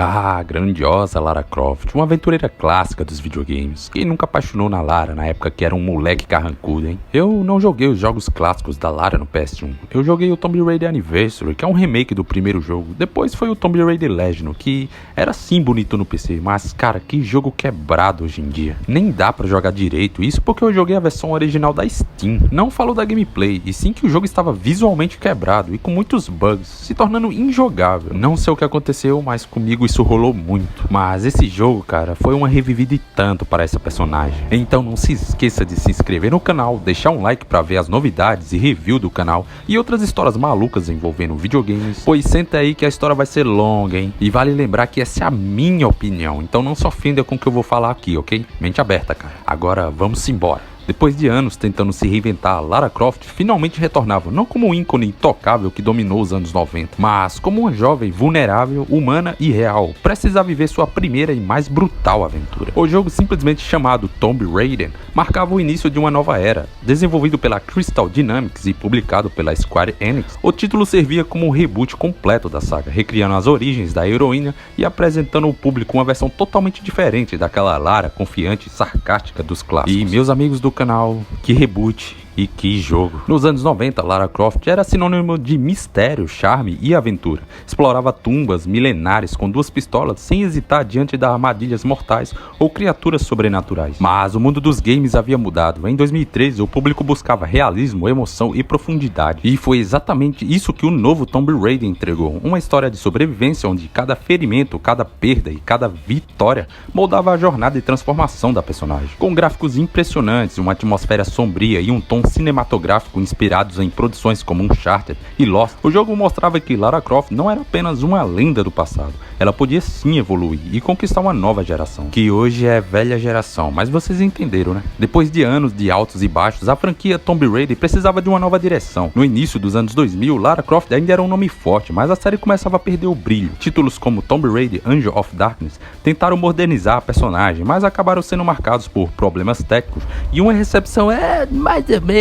Ah, grandiosa Lara Croft, uma aventureira clássica dos videogames. Quem nunca apaixonou na Lara na época que era um moleque carrancudo, hein? Eu não joguei os jogos clássicos da Lara no PS1. Eu joguei o Tomb Raider Anniversary, que é um remake do primeiro jogo. Depois foi o Tomb Raider Legend, que era sim bonito no PC, mas cara, que jogo quebrado hoje em dia. Nem dá pra jogar direito, isso porque eu joguei a versão original da Steam. Não falo da gameplay, e sim que o jogo estava visualmente quebrado e com muitos bugs, se tornando injogável. Não sei o que aconteceu, mas comigo isso rolou muito. Mas esse jogo, cara, foi uma revivida e tanto para essa personagem. Então não se esqueça de se inscrever no canal, deixar um like para ver as novidades e review do canal e outras histórias malucas envolvendo videogames, pois senta aí que a história vai ser longa, hein? E vale lembrar que essa é a minha opinião, então não se ofenda com o que eu vou falar aqui, ok? Mente aberta, cara. Agora vamos embora. Depois de anos tentando se reinventar, Lara Croft finalmente retornava, não como um ícone intocável que dominou os anos 90, mas como uma jovem vulnerável, humana e real, prestes a viver sua primeira e mais brutal aventura. O jogo, simplesmente chamado Tomb Raider, marcava o início de uma nova era. Desenvolvido pela Crystal Dynamics e publicado pela Square Enix, o título servia como um reboot completo da saga, recriando as origens da heroína e apresentando ao público uma versão totalmente diferente daquela Lara confiante e sarcástica dos clássicos. E meus amigos do canal, que reboot e que jogo. Nos anos 90, Lara Croft era sinônimo de mistério, charme e aventura. Explorava tumbas milenares com duas pistolas sem hesitar diante das armadilhas mortais ou criaturas sobrenaturais. Mas o mundo dos games havia mudado. Em 2013, o público buscava realismo, emoção e profundidade. E foi exatamente isso que o novo Tomb Raider entregou. Uma história de sobrevivência onde cada ferimento, cada perda e cada vitória moldava a jornada e transformação da personagem. Com gráficos impressionantes, uma atmosfera sombria e um tom cinematográfico inspirados em produções como Uncharted e Lost, o jogo mostrava que Lara Croft não era apenas uma lenda do passado, ela podia sim evoluir e conquistar uma nova geração, que hoje é velha geração, mas vocês entenderam, né? Depois de anos de altos e baixos, a franquia Tomb Raider precisava de uma nova direção. No início dos anos 2000, Lara Croft ainda era um nome forte, mas a série começava a perder o brilho. Títulos como Tomb Raider Angel of Darkness tentaram modernizar a personagem, mas acabaram sendo marcados por problemas técnicos e uma recepção mais ou menos.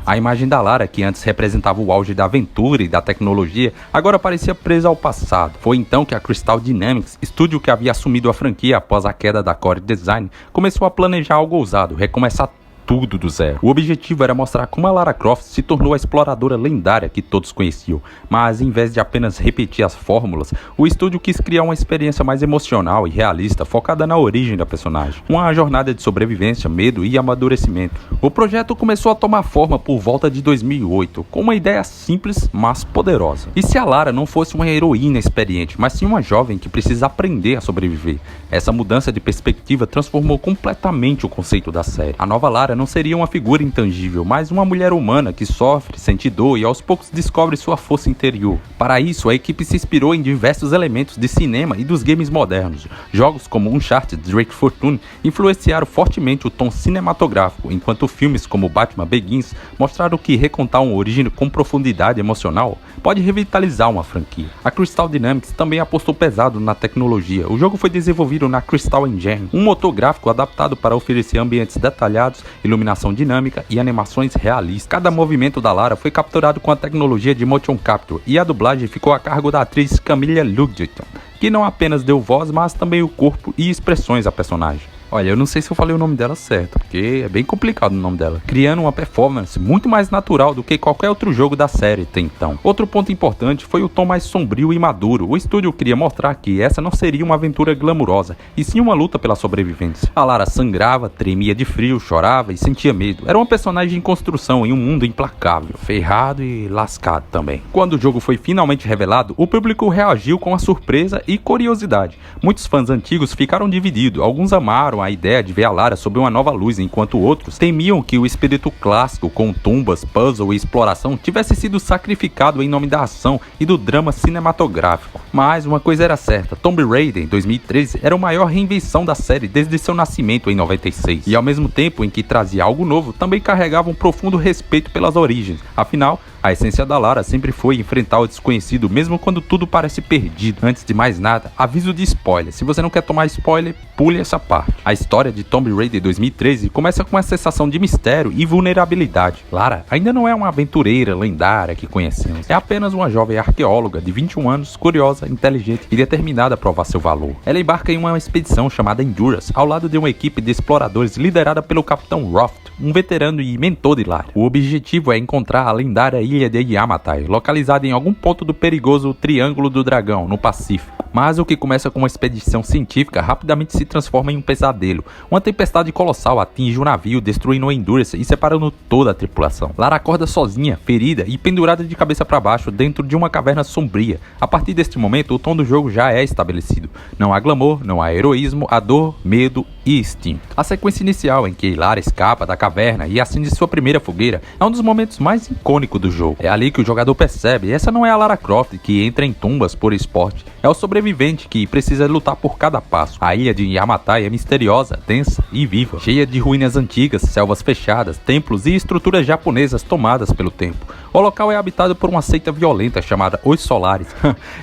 A imagem da Lara, que antes representava o auge da aventura e da tecnologia, agora parecia presa ao passado. Foi então que a Crystal Dynamics, estúdio que havia assumido a franquia após a queda da Core Design, começou a planejar algo ousado, recomeçar tudo do zero. O objetivo era mostrar como a Lara Croft se tornou a exploradora lendária que todos conheciam, mas em vez de apenas repetir as fórmulas, o estúdio quis criar uma experiência mais emocional e realista, focada na origem da personagem, uma jornada de sobrevivência, medo e amadurecimento. O projeto começou a tomar forma por volta de 2008, com uma ideia simples, mas poderosa. E se a Lara não fosse uma heroína experiente, mas sim uma jovem que precisa aprender a sobreviver? Essa mudança de perspectiva transformou completamente o conceito da série. A nova Lara não seria uma figura intangível, mas uma mulher humana que sofre, sente dor e aos poucos descobre sua força interior. Para isso, a equipe se inspirou em diversos elementos de cinema e dos games modernos. Jogos como Uncharted e Drake Fortune influenciaram fortemente o tom cinematográfico, enquanto filmes como Batman Begins mostraram que recontar uma origem com profundidade emocional pode revitalizar uma franquia. A Crystal Dynamics também apostou pesado na tecnologia. O jogo foi desenvolvido na Crystal Engine, um motor gráfico adaptado para oferecer ambientes detalhados, iluminação dinâmica e animações realistas. Cada movimento da Lara foi capturado com a tecnologia de motion capture e a dublagem ficou a cargo da atriz Camilla Luddington, que não apenas deu voz, mas também o corpo e expressões à personagem. Olha, eu não sei se eu falei o nome dela certo, porque é bem complicado o nome dela. Criando uma performance muito mais natural do que qualquer outro jogo da série até então. Outro ponto importante foi o tom mais sombrio e maduro. O estúdio queria mostrar que essa não seria uma aventura glamurosa, e sim uma luta pela sobrevivência. A Lara sangrava, tremia de frio, chorava e sentia medo. Era uma personagem em construção em um mundo implacável, ferrado e lascado também. Quando o jogo foi finalmente revelado, o público reagiu com a surpresa e curiosidade. Muitos fãs antigos ficaram divididos, alguns amaram a ideia de ver a Lara sob uma nova luz, enquanto outros temiam que o espírito clássico com tumbas, puzzle e exploração tivesse sido sacrificado em nome da ação e do drama cinematográfico. Mas uma coisa era certa, Tomb Raider em 2013 era a maior reinvenção da série desde seu nascimento em 96, e ao mesmo tempo em que trazia algo novo, também carregava um profundo respeito pelas origens. Afinal, a A essência da Lara sempre foi enfrentar o desconhecido mesmo quando tudo parece perdido. Antes de mais nada, aviso de spoiler. Se você não quer tomar spoiler, pule essa parte. A história de Tomb Raider 2013 começa com uma sensação de mistério e vulnerabilidade. Lara ainda não é uma aventureira lendária que conhecemos. É apenas uma jovem arqueóloga de 21 anos, curiosa, inteligente e determinada a provar seu valor. Ela embarca em uma expedição chamada Endurance, ao lado de uma equipe de exploradores liderada pelo Capitão Roth, um veterano e mentor de Lara. O objetivo é encontrar a lendária ilha de Yamatai, localizada em algum ponto do perigoso Triângulo do Dragão, no Pacífico. Mas o que começa com uma expedição científica rapidamente se transforma em um pesadelo. Uma tempestade colossal atinge o navio, destruindo o Endurance e separando toda a tripulação. Lara acorda sozinha, ferida e pendurada de cabeça para baixo dentro de uma caverna sombria. A partir deste momento, o tom do jogo já é estabelecido. Não há glamour, não há heroísmo, há dor, medo e instinto. A sequência inicial em que Lara escapa da caverna e acende sua primeira fogueira é um dos momentos mais icônicos do jogo. É ali que o jogador percebe, essa não é a Lara Croft que entra em tumbas por esporte, é o sobrevivente que precisa lutar por cada passo. A ilha de Yamatai é misteriosa, densa e viva, cheia de ruínas antigas, selvas fechadas, templos e estruturas japonesas tomadas pelo tempo. O local é habitado por uma seita violenta chamada Os Solares.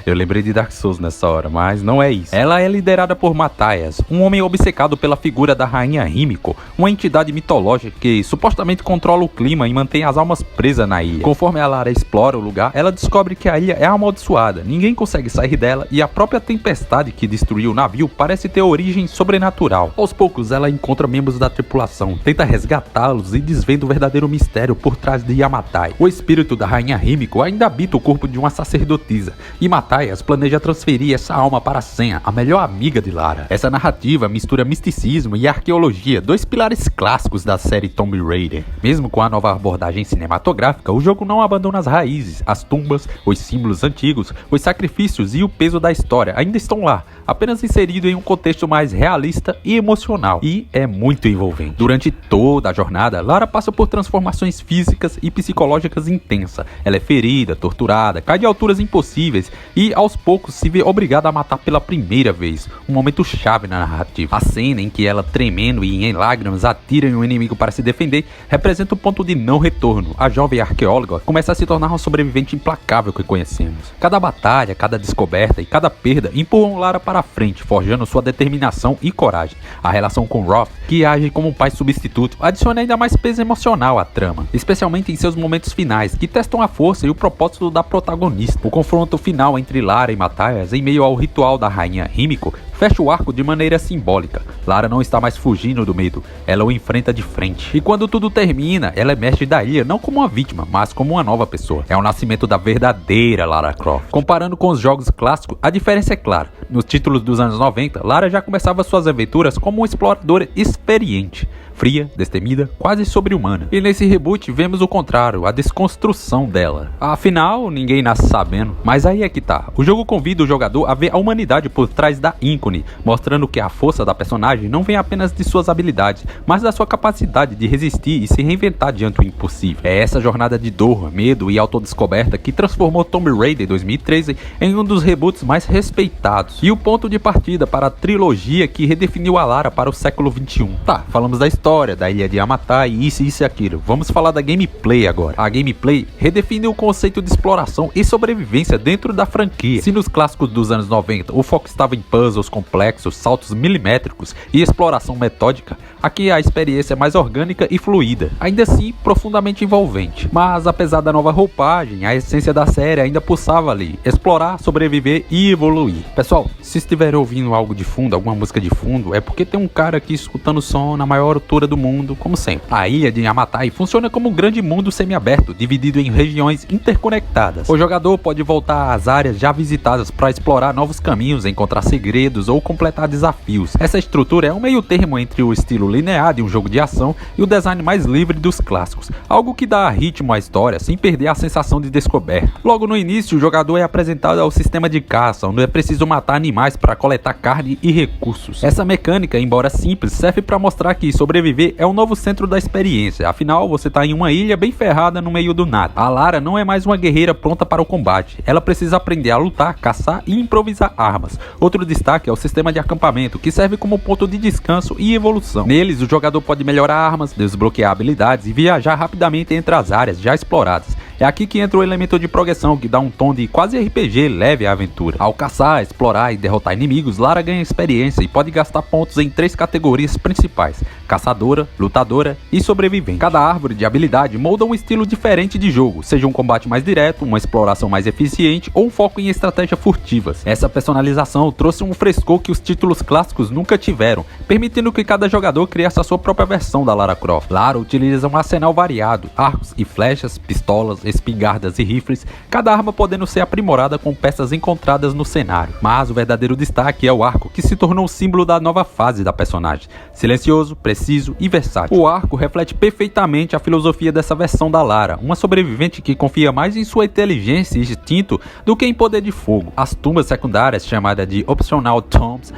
Eu lembrei de Dark Souls nessa hora, mas não é isso. Ela é liderada por Matthias, um homem obcecado pela figura da rainha Himiko, uma entidade mitológica que supostamente controla o clima e mantém as almas presas na ilha. Conforme a Lara explora o lugar, ela descobre que a ilha é amaldiçoada, ninguém consegue sair dela e a própria tempestade que destruiu o navio parece ter origem sobrenatural. Aos poucos, ela encontra membros da tripulação, tenta resgatá-los e desvenda o verdadeiro mistério por trás de Yamatai. O espírito da rainha Himiko ainda habita o corpo de uma sacerdotisa, e Matthias planeja transferir essa alma para Senna, a melhor amiga de Lara. Essa narrativa mistura misticismo e arqueologia, dois pilares clássicos da série Tomb Raider. Mesmo com a nova abordagem cinematográfica, o jogo não abandona as raízes, as tumbas, os símbolos antigos, os sacrifícios e o peso da história ainda estão lá, apenas inserido em um contexto mais realista e emocional, e é muito envolvente. Durante toda a jornada, Lara passa por transformações físicas e psicológicas intensas. Ela é ferida, torturada, cai de alturas impossíveis e aos poucos se vê obrigada a matar pela primeira vez, um momento chave na narrativa. A cena em que ela, tremendo e em lágrimas, atira em um inimigo para se defender, representa o ponto de não retorno. A jovem arqueóloga começa a se tornar uma sobrevivente implacável que conhecemos. Cada batalha, cada descoberta e cada perda empurram Lara para a frente, forjando sua determinação e coragem. A relação com Roth, que age como um pai substituto, adiciona ainda mais peso emocional à trama, especialmente em seus momentos finais, que testam a força e o propósito da protagonista. O confronto final entre Lara e Matthias, em meio ao ritual da rainha Himiko, fecha o arco de maneira simbólica. Lara não está mais fugindo do medo, ela o enfrenta de frente. E quando tudo termina, ela emerge da ilha não como uma vítima, mas como uma nova pessoa. É o nascimento da verdadeira Lara Croft. Comparando com os jogos clássicos, a diferença é clara. Nos títulos dos anos 90, Lara já começava suas aventuras como uma exploradora experiente, fria, destemida, quase sobre-humana. E nesse reboot vemos o contrário, a desconstrução dela. Afinal, ninguém nasce sabendo. Mas aí é que tá. O jogo convida o jogador a ver a humanidade por trás da ícone, mostrando que a força da personagem não vem apenas de suas habilidades, mas da sua capacidade de resistir e se reinventar diante do impossível. É essa jornada de dor, medo e autodescoberta que transformou Tomb Raider 2013 em um dos reboots mais respeitados e o ponto de partida para a trilogia que redefiniu a Lara para o século XXI. Tá, falamos da história, da ilha de Yamatai, isso e aquilo. Vamos falar da gameplay agora. A gameplay redefine o conceito de exploração e sobrevivência dentro da franquia. Se nos clássicos dos anos 90 o foco estava em puzzles complexos, saltos milimétricos e exploração metódica, aqui a experiência é mais orgânica e fluida, ainda assim profundamente envolvente. Mas apesar da nova roupagem, a essência da série ainda pulsava ali: explorar, sobreviver e evoluir. Pessoal, se estiver ouvindo algo de fundo, alguma música de fundo, é porque tem um cara aqui escutando som na maior altura do mundo, como sempre. A ilha de Yamatai funciona como um grande mundo semiaberto, dividido em regiões interconectadas. O jogador pode voltar às áreas já visitadas para explorar novos caminhos, encontrar segredos ou completar desafios. Essa estrutura é um meio termo entre o estilo linear de um jogo de ação e o design mais livre dos clássicos, algo que dá ritmo à história sem perder a sensação de descoberta. Logo no início, o jogador é apresentado ao sistema de caça, onde é preciso matar animais para coletar carne e recursos. Essa mecânica, embora simples, serve para mostrar que sobreviver é um novo centro da experiência, afinal você está em uma ilha bem ferrada no meio do nada. A Lara não é mais uma guerreira pronta para o combate, ela precisa aprender a lutar, caçar e improvisar armas. Outro destaque é o sistema de acampamento, que serve como ponto de descanso e evolução. Neles, o jogador pode melhorar armas, desbloquear habilidades e viajar rapidamente entre as áreas já exploradas. É aqui que entra o elemento de progressão, que dá um tom de quase RPG leve à aventura. Ao caçar, explorar e derrotar inimigos, Lara ganha experiência e pode gastar pontos em 3 categorias principais: caçadora, lutadora e sobrevivente. Cada árvore de habilidade molda um estilo diferente de jogo, seja um combate mais direto, uma exploração mais eficiente ou um foco em estratégia furtivas. Essa personalização trouxe um frescor que os títulos clássicos nunca tiveram, permitindo que cada jogador criasse a sua própria versão da Lara Croft. Lara utiliza um arsenal variado, arcos e flechas, pistolas, espingardas e rifles, cada arma podendo ser aprimorada com peças encontradas no cenário. Mas o verdadeiro destaque é o arco, que se tornou o símbolo da nova fase da personagem. Silencioso, preciso e versátil. O arco reflete perfeitamente a filosofia dessa versão da Lara, uma sobrevivente que confia mais em sua inteligência e instinto do que em poder de fogo. As tumbas secundárias, chamadas de Optional Tombs,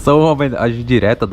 são uma homenagem direta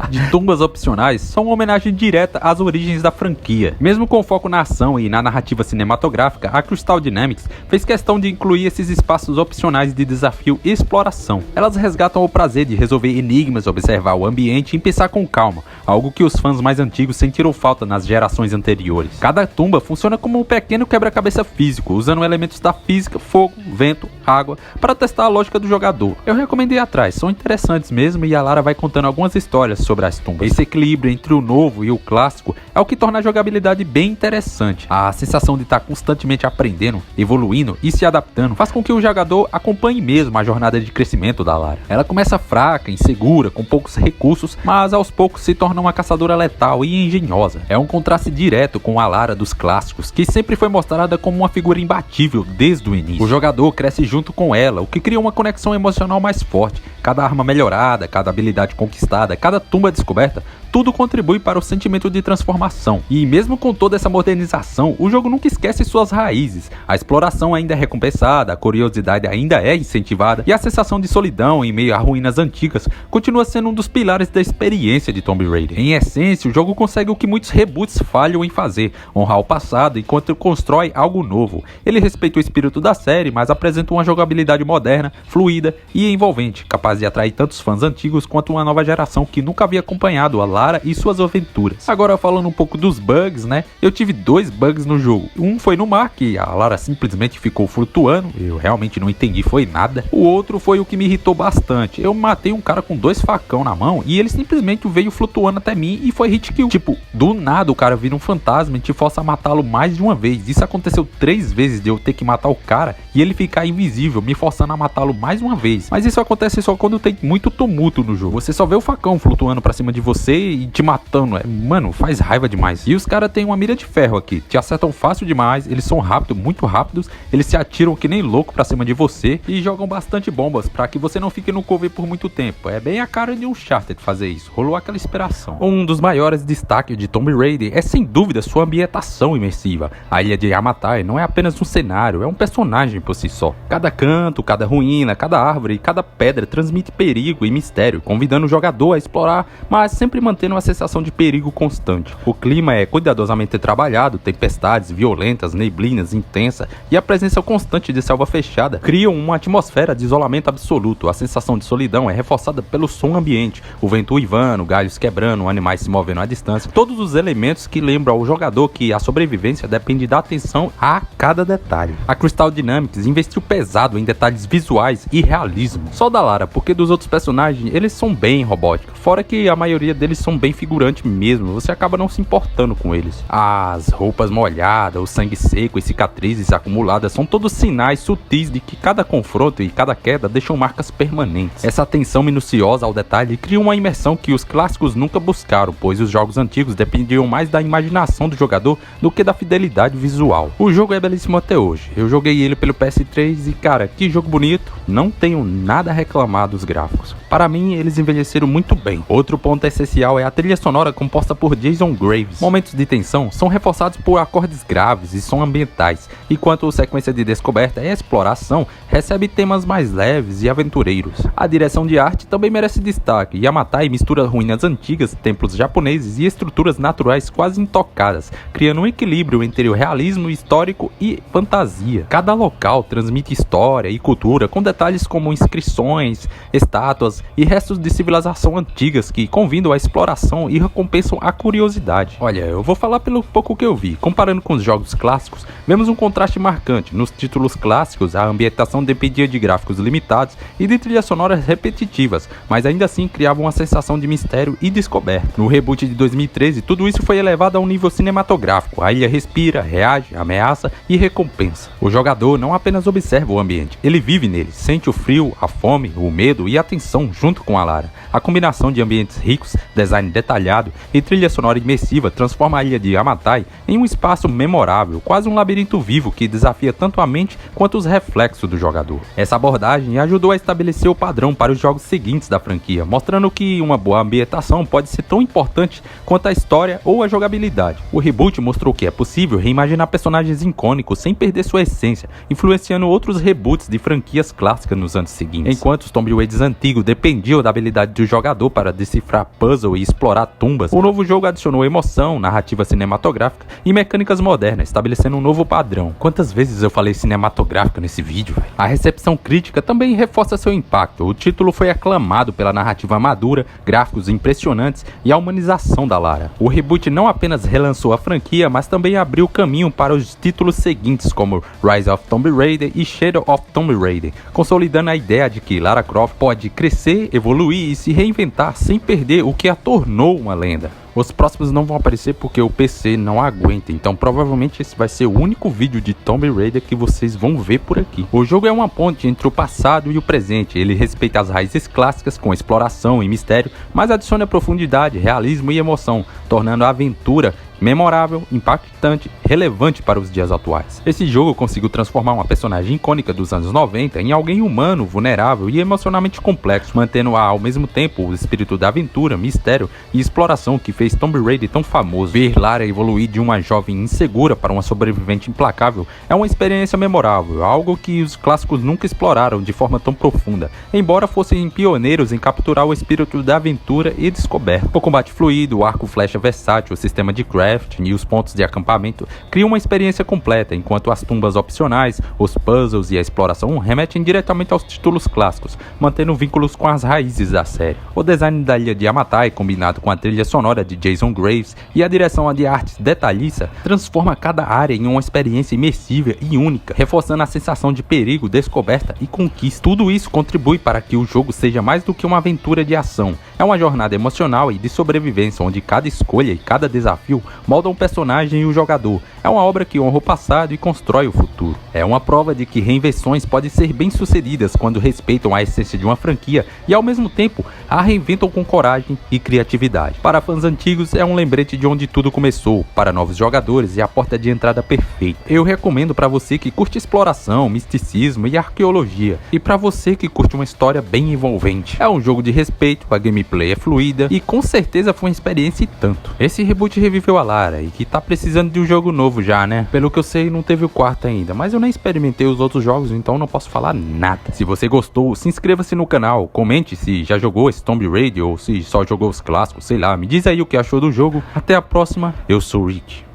de tumbas opcionais, são uma homenagem direta às origens da franquia. Mesmo com foco na ação e na narrativa cinematográfica, a Crystal Dynamics fez questão de incluir esses espaços opcionais de desafio e exploração. Elas resgatam o prazer de resolver enigmas, observar o ambiente e pensar com calma, algo que os fãs mais antigos sentiram falta nas gerações anteriores. Cada tumba funciona como um pequeno quebra-cabeça físico, usando elementos da física, fogo, vento, água, para testar a lógica do jogador. Eu recomendei atrás, são interessantes mesmo, e a Lara vai contando algumas histórias sobre as tumbas. Esse equilíbrio entre o novo e o clássico é o que torna a jogabilidade bem interessante. A sensação de estar constantemente aprendendo, evoluindo e se adaptando faz com que o jogador acompanhe mesmo a jornada de crescimento da Lara. Ela começa fraca, insegura, com poucos recursos, mas aos poucos se torna uma caçadora letal e engenhosa. É um contraste direto com a Lara dos clássicos, que sempre foi mostrada como uma figura imbatível desde o início. O jogador cresce junto com ela, o que cria uma conexão emocional mais forte. Cada arma melhorada, cada habilidade conquistada, cada tumba descoberta, tudo contribui para o sentimento de transformação. E mesmo com toda essa modernização, o jogo nunca esquece suas raízes. A exploração ainda é recompensada, a curiosidade ainda é incentivada, e a sensação de solidão em meio a ruínas antigas continua sendo um dos pilares da experiência de Tomb Raider. Em essência, o jogo consegue o que muitos reboots falham em fazer: honrar o passado enquanto constrói algo novo. Ele respeita o espírito da série, mas apresenta uma jogabilidade moderna, fluida e envolvente, capaz de atrair tantos fãs antigos quanto uma nova geração que nunca havia acompanhado a Lara e suas aventuras. Agora, falando um pouco dos bugs, né? Eu tive 2 bugs no jogo. Um foi no mar, que a Lara simplesmente ficou flutuando, eu realmente não entendi, foi nada. O outro foi o que me irritou bastante. Eu matei um cara com 2 facão na mão e ele simplesmente veio flutuando até mim e foi hit kill. Tipo, do nada o cara vira um fantasma e te força a matá-lo mais de uma vez. Isso aconteceu 3 vezes de eu ter que matar o cara e ele ficar invisível, me forçando a matá-lo mais uma vez. Mas isso acontece só quando tem muito tumulto no jogo. Você só vê o facão flutuando pra cima de você e te matando. Mano, faz raiva demais. E os caras têm uma mira de ferro aqui, te acertam fácil demais, eles são rápidos, muito rápidos, eles se atiram que nem louco pra cima de você e jogam bastante bombas pra que você não fique no cover por muito tempo. É bem a cara de um Uncharted fazer isso, rolou aquela inspiração. Um dos maiores destaques de Tomb Raider é sem dúvida sua ambientação imersiva. A ilha de Yamatai não é apenas um cenário, é um personagem por si só. Cada canto, cada ruína, cada árvore e cada pedra transmite perigo e mistério, convidando o jogador a explorar, mas sempre mantendo uma sensação de perigo constante. O clima é cuidadosamente trabalhado, tempestades violentas, neblinas intensas e a presença constante de selva fechada criam uma atmosfera de isolamento absoluto. A sensação de solidão é reforçada pelo som ambiente, o vento uivando, galhos quebrando, animais se movendo à distância, todos os elementos que lembram ao jogador que a sobrevivência depende da atenção a cada detalhe. A Crystal Dynamics investiu pesado em detalhes visuais e realismo. Só da Lara, porque dos outros personagens eles são bem robóticos, fora que a maioria deles são bem figurantes mesmo, você acaba não se importando com eles. As roupas molhadas, o sangue seco e cicatrizes acumuladas são todos sinais sutis de que cada confronto e cada queda deixam marcas permanentes. Essa atenção minuciosa ao detalhe cria uma imersão que os clássicos nunca buscaram, pois os jogos antigos dependiam mais da imaginação do jogador do que da fidelidade visual. O jogo é belíssimo até hoje, eu joguei ele pelo PS3 e cara, que jogo bonito, não tenho nada a reclamar dos gráficos. Para mim, eles envelheceram muito bem. Outro ponto essencial é a trilha sonora composta por Jason Graves. Momentos de tensão são reforçados por acordes graves e som ambientais, enquanto a sequência de descoberta e exploração recebe temas mais leves e aventureiros. A direção de arte também merece destaque. Yamatai mistura ruínas antigas, templos japoneses e estruturas naturais quase intocadas, criando um equilíbrio entre o realismo histórico e fantasia. Cada local transmite história e cultura com detalhes como inscrições, estátuas e restos de civilização antigas que convidam a explorar exploração e recompensam a curiosidade. Olha, eu vou falar pelo pouco que eu vi. Comparando com os jogos clássicos, vemos um contraste marcante. Nos títulos clássicos, a ambientação dependia de gráficos limitados e de trilhas sonoras repetitivas, mas ainda assim criavam uma sensação de mistério e descoberta. No reboot de 2013, tudo isso foi elevado a um nível cinematográfico. A ilha respira, reage, ameaça e recompensa. O jogador não apenas observa o ambiente, ele vive nele, sente o frio, a fome, o medo e a tensão junto com a Lara. A combinação de ambientes ricos, design detalhado e trilha sonora imersiva transforma a ilha de Yamatai em um espaço memorável, quase um labirinto vivo que desafia tanto a mente quanto os reflexos do jogador. Essa abordagem ajudou a estabelecer o padrão para os jogos seguintes da franquia, mostrando que uma boa ambientação pode ser tão importante quanto a história ou a jogabilidade. O reboot mostrou que é possível reimaginar personagens icônicos sem perder sua essência, influenciando outros reboots de franquias clássicas nos anos seguintes. Enquanto os Tomb Raiders antigos dependiam da habilidade do jogador para decifrar puzzles e explorar tumbas, o novo jogo adicionou emoção, narrativa cinematográfica e mecânicas modernas, estabelecendo um novo padrão. Quantas vezes eu falei cinematográfica nesse vídeo, velho? A recepção crítica também reforça seu impacto. O título foi aclamado pela narrativa madura, gráficos impressionantes e a humanização da Lara. O reboot não apenas relançou a franquia, mas também abriu caminho para os títulos seguintes como Rise of Tomb Raider e Shadow of Tomb Raider, consolidando a ideia de que Lara Croft pode crescer, evoluir e se reinventar sem perder o que a tornou uma lenda. Os próximos não vão aparecer porque o PC não aguenta, então provavelmente esse vai ser o único vídeo de Tomb Raider que vocês vão ver por aqui. O jogo é uma ponte entre o passado e o presente, ele respeita as raízes clássicas com exploração e mistério, mas adiciona profundidade, realismo e emoção, tornando a aventura memorável, impactante, relevante para os dias atuais. Esse jogo conseguiu transformar uma personagem icônica dos anos 90 em alguém humano, vulnerável e emocionalmente complexo, mantendo ao mesmo tempo o espírito da aventura, mistério e exploração que fez Tomb Raider tão famoso. Ver Lara evoluir de uma jovem insegura para uma sobrevivente implacável é uma experiência memorável, algo que os clássicos nunca exploraram de forma tão profunda, embora fossem pioneiros em capturar o espírito da aventura e descoberta. O combate fluido, o arco flecha versátil, o sistema de craft e os pontos de acampamento criam uma experiência completa, enquanto as tumbas opcionais, os puzzles e a exploração remetem diretamente aos títulos clássicos, mantendo vínculos com as raízes da série. O design da ilha de Yamatai, combinado com a trilha sonora de Jason Graves e a direção de artes detalhista, transforma cada área em uma experiência imersiva e única, reforçando a sensação de perigo, descoberta e conquista. Tudo isso contribui para que o jogo seja mais do que uma aventura de ação. É uma jornada emocional e de sobrevivência, onde cada escolha e cada desafio moldam um personagem e o jogador. É uma obra que honra o passado e constrói o futuro. É uma prova de que reinvenções podem ser bem-sucedidas quando respeitam a essência de uma franquia e ao mesmo tempo a reinventam com coragem e criatividade. Para fãs antigos é um lembrete de onde tudo começou, para novos jogadores é a porta de entrada perfeita. Eu recomendo para você que curte exploração, misticismo e arqueologia, e para você que curte uma história bem envolvente. É um jogo de respeito, a gameplay é fluida e com certeza foi uma experiência e tanto. Esse reboot reviveu a Lara e que tá precisando de um jogo novo já, né? Pelo que eu sei, não teve o quarto ainda, mas eu nem experimentei os outros jogos, então não posso falar nada. Se você gostou, se inscreva-se no canal, comente se já jogou esse Tomb Raider ou se só jogou os clássicos, sei lá, me diz aí o que achou do jogo. Até a próxima, eu sou o Rick.